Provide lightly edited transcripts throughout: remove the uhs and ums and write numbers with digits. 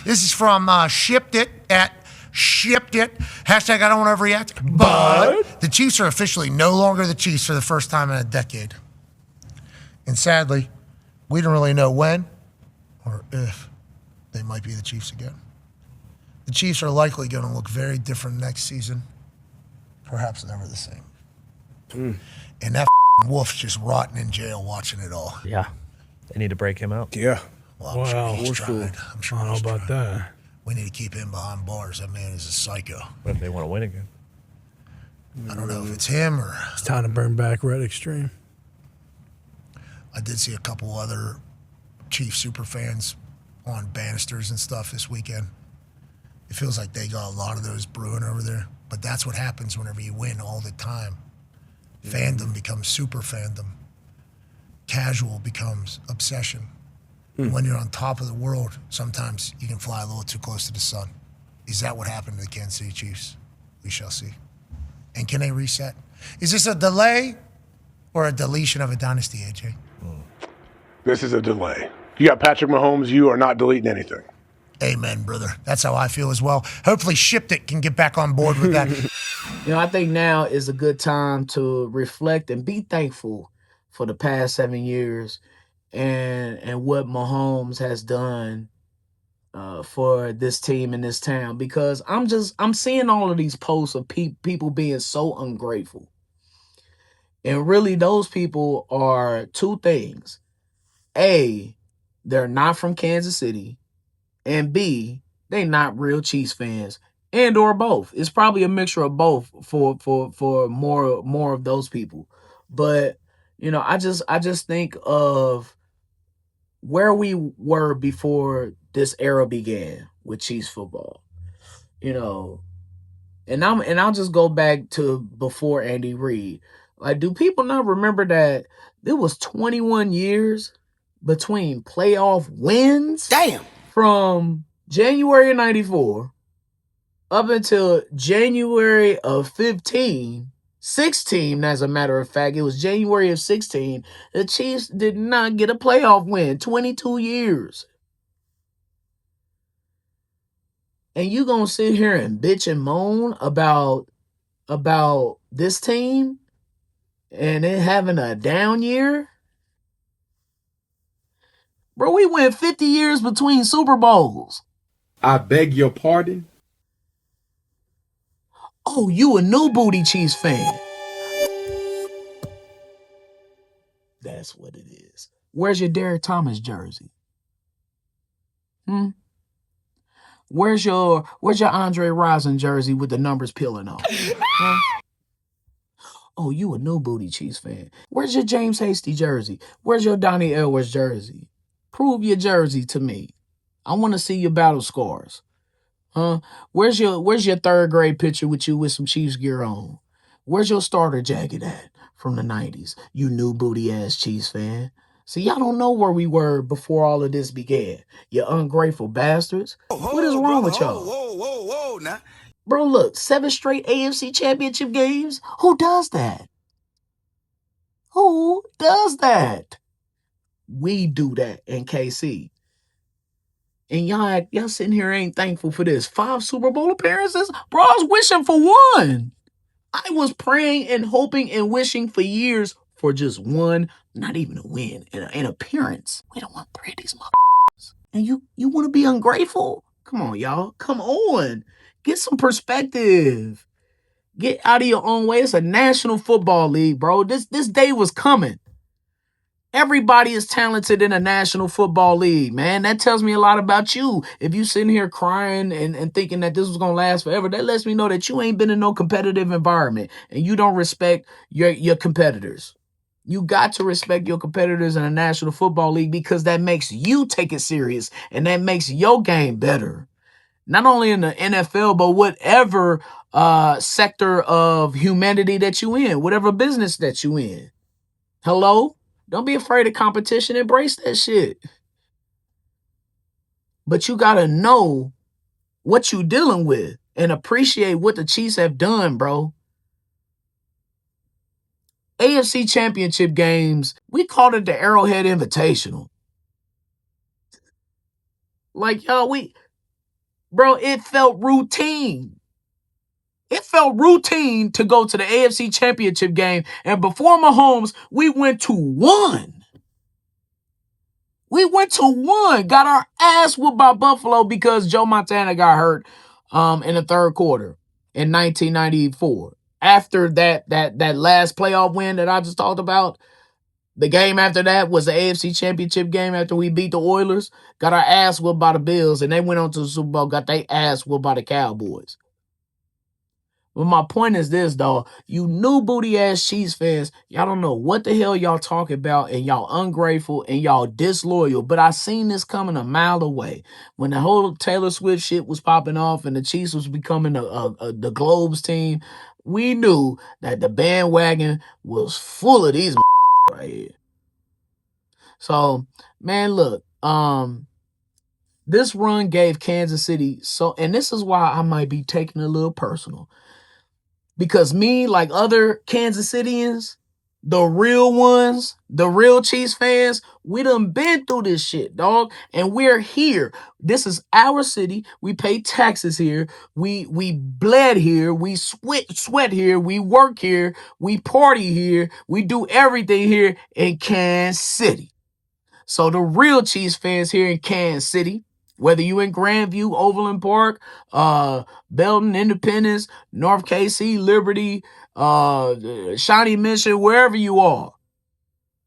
This is from Shipped It at Shipped It. Hashtag I don't want to overreact. But the Chiefs are officially no longer the Chiefs for the first time in a decade. And sadly, we don't really know when or if they might be the Chiefs again. The Chiefs are likely going to look very different next season. Perhaps never the same. And that Wolf's just rotting in jail watching it all. Yeah. They need to break him out. Yeah. Well, I'm sure he's tried. I'm sure I don't know he's about tried. that. We need to keep him behind bars. That man is a psycho. What if they want to win again? I don't know if it's him or... It's time to bring back Red Extreme. I did see a couple other Chief super fans on banisters and stuff this weekend. It feels like they got a lot of those brewing over there. But that's what happens whenever you win all the time. Fandom becomes super fandom. Casual becomes obsession. When you're on top of the world, sometimes you can fly a little too close to the sun. Is that what happened to the Kansas City Chiefs? We shall see. And can they reset? Is this a delay or a deletion of a dynasty, AJ? This is a delay. You got Patrick Mahomes, you are not deleting anything. Amen, brother. That's how I feel as well. Hopefully Shipped It can get back on board with that. I think now is a good time to reflect and be thankful for the past 7 years and what Mahomes has done for this team in this town, because I'm seeing all of these posts of people being so ungrateful. And really those people are two things. A, they're not from Kansas City, and B, they not real Chiefs fans, and or both. It's probably a mixture of both for more of those people. But I just think of where we were before this era began with Chiefs football. And I'll just go back to before Andy Reid. Like, do people not remember that there was 21 years between playoff wins? Damn. From January of 94 up until January of 16, as a matter of fact, it was January of 16, the Chiefs did not get a playoff win. 22 years. And you gonna sit here and bitch and moan about this team and it having a down year? Bro, we went 50 years between Super Bowls. I beg your pardon? Oh, you a new booty Chiefs fan. That's what it is. Where's your Derek Thomas jersey? Where's your Andre Rison jersey with the numbers peeling off? Oh, you a new booty Chiefs fan. Where's your James Hasty jersey? Where's your Donnie Edwards jersey? Prove your jersey to me. I want to see your battle scars. Where's your third grade picture with you with some Chiefs gear on? Where's your starter jacket at from the 90s? You new booty ass Chiefs fan. See, y'all don't know where we were before all of this began. You ungrateful bastards. What is wrong with y'all? Whoa, now. Bro, look, 7 straight AFC championship games? Who does that? Who does that? We do that in KC. And y'all sitting here ain't thankful for this. 5 Super Bowl appearances? Bro, I was wishing for one. I was praying and hoping and wishing for years for just one, not even a win, an appearance. We don't want 3 of these motherfuckers. And you want to be ungrateful? Come on, y'all. Come on. Get some perspective. Get out of your own way. It's a National Football League, bro. This day was coming. Everybody is talented in a National Football League, man. That tells me a lot about you. If you sitting here crying and thinking that this was going to last forever, that lets me know that you ain't been in no competitive environment and you don't respect your competitors. You got to respect your competitors in a National Football League because that makes you take it serious and that makes your game better. Not only in the NFL, but whatever sector of humanity that you in, whatever business that you in. Hello? Don't be afraid of competition. Embrace that shit. But you got to know what you dealing with and appreciate what the Chiefs have done, bro. AFC Championship games, we called it the Arrowhead Invitational. Like, y'all, Bro, it felt routine. It felt routine to go to the AFC Championship game, and before Mahomes, we went to one. We went to one, got our ass whooped by Buffalo because Joe Montana got hurt in the third quarter in 1994. After that last playoff win that I just talked about, the game after that was the AFC Championship game after we beat the Oilers, got our ass whooped by the Bills, and they went on to the Super Bowl, got their ass whooped by the Cowboys. But my point is this, dog. You new booty ass Chiefs fans, y'all don't know what the hell y'all talking about, and y'all ungrateful and y'all disloyal. But I seen this coming a mile away. When the whole Taylor Swift shit was popping off and the Chiefs was becoming the Globes team, we knew that the bandwagon was full of these right here. So, man, look, this run gave Kansas City and this is why I might be taking it a little personal. Because me, like other Kansas Cityans, the real ones, the real Chiefs fans, we done been through this shit, dog. And we're here. This is our city. We pay taxes here. We bled here. We sweat here. We work here. We party here. We do everything here in Kansas City. So the real Chiefs fans here in Kansas City, whether you in Grandview, Overland Park, Belton, Independence, North KC, Liberty, Shawnee Mission, wherever you are.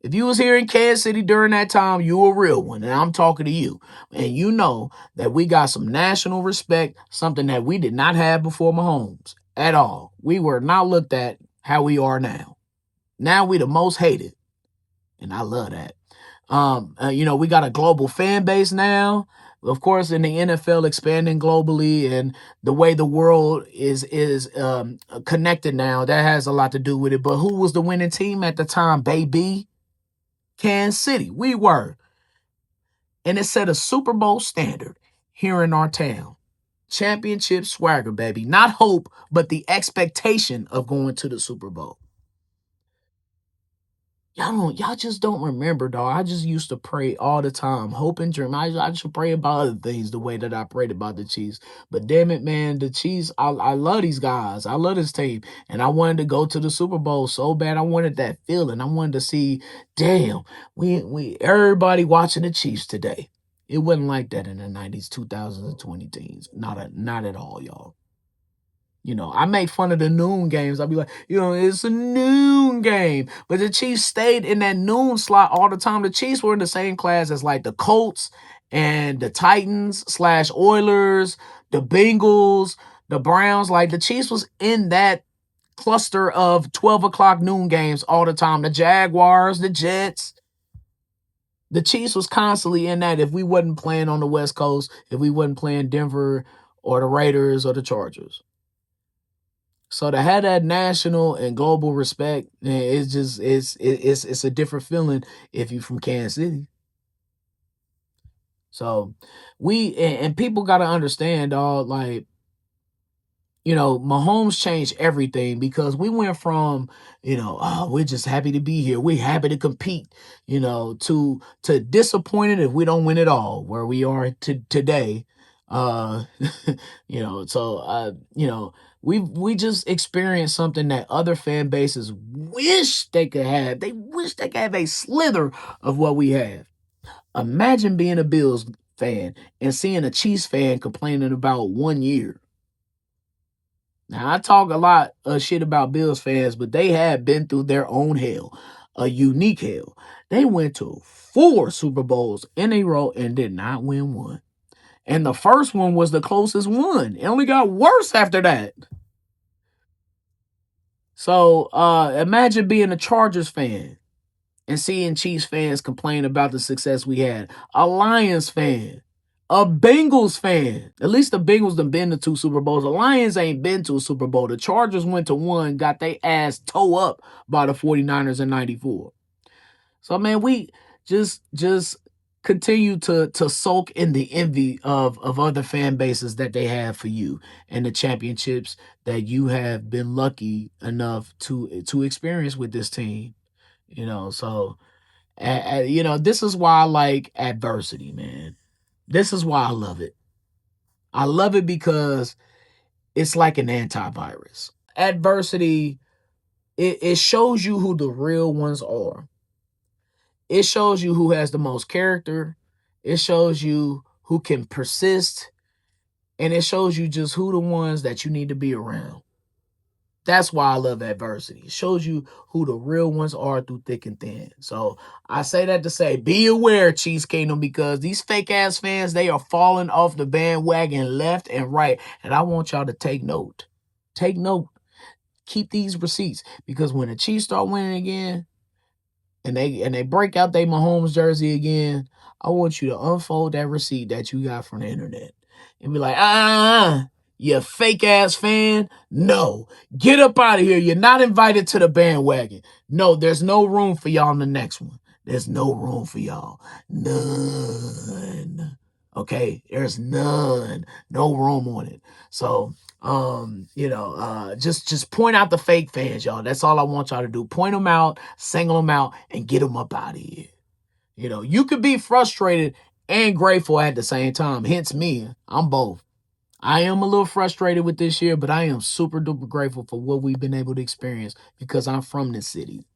If you was here in Kansas City during that time, you a real one, and I'm talking to you. And you know that we got some national respect, something that we did not have before Mahomes at all. We were not looked at how we are now. Now we the most hated, and I love that. We got a global fan base now. Of course, in the NFL expanding globally and the way the world is connected now, that has a lot to do with it. But who was the winning team at the time, baby? Kansas City. We were. And it set a Super Bowl standard here in our town. Championship swagger, baby. Not hope, but the expectation of going to the Super Bowl. Y'all just don't remember, dog. I just used to pray all the time, hope and dream. I should pray about other things the way that I prayed about the Chiefs. But damn it, man, the Chiefs, I love these guys. I love this team. And I wanted to go to the Super Bowl so bad. I wanted that feeling. I wanted to see, damn, we everybody watching the Chiefs today. It wasn't like that in the 90s, 2000s, and 20 teens. Not at all, y'all. I make fun of the noon games. I'll be like, it's a noon game. But the Chiefs stayed in that noon slot all the time. The Chiefs were in the same class as like the Colts and the Titans / Oilers, the Bengals, the Browns. Like the Chiefs was in that cluster of 12 o'clock noon games all the time. The Jaguars, the Jets. The Chiefs was constantly in that if we wasn't playing on the West Coast, if we wasn't playing Denver or the Raiders or the Chargers. So to have that national and global respect, it's just it's a different feeling if you're from Kansas City. So and people gotta understand, dog, like, Mahomes changed everything because we went from, we're just happy to be here. We're happy to compete, to disappointed if we don't win it all, where we are today. We just experienced something that other fan bases wish they could have. They wish they could have a slither of what we have. Imagine being a Bills fan and seeing a Chiefs fan complaining about 1 year. Now, I talk a lot of shit about Bills fans, but they have been through their own hell, a unique hell. They went to 4 Super Bowls in a row and did not win one. And the first one was the closest one. It only got worse after that. So imagine being a Chargers fan and seeing Chiefs fans complain about the success we had. A Lions fan. A Bengals fan. At least the Bengals done been to 2 Super Bowls. The Lions ain't been to a Super Bowl. The Chargers went to 1, got their ass toe up by the 49ers in 94. So, man, we just continue to soak in the envy of other fan bases that they have for you and the championships that you have been lucky enough to experience with this team. So, this is why I like adversity, man. This is why I love it. I love it because it's like an antivirus. Adversity, it shows you who the real ones are. It shows you who has the most character. It shows you who can persist. And it shows you just who the ones that you need to be around. That's why I love adversity. It shows you who the real ones are through thick and thin. So I say that to say, be aware, Chiefs Kingdom, because these fake ass fans, they are falling off the bandwagon left and right. And I want y'all to take note. Take note. Keep these receipts, because when the Chiefs start winning again, and they break out their Mahomes jersey again, I want you to unfold that receipt that you got from the internet and be like, you fake ass fan. No, get up out of here. You're not invited to the bandwagon. No, there's no room for y'all in the next one. There's no room for y'all. None. Okay, there's none. No room on it. So just point out the fake fans, y'all. That's all I want y'all to do. Point them out, single them out, and get them up out of here. You could be frustrated and grateful at the same time. Hence me. I'm both. I am a little frustrated with this year, but I am super duper grateful for what we've been able to experience because I'm from this city.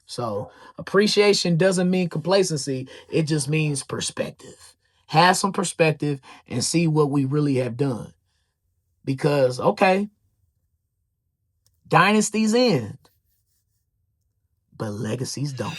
So appreciation doesn't mean complacency. It just means perspective. Have some perspective and see what we really have done. Because, okay, dynasties end, but legacies don't.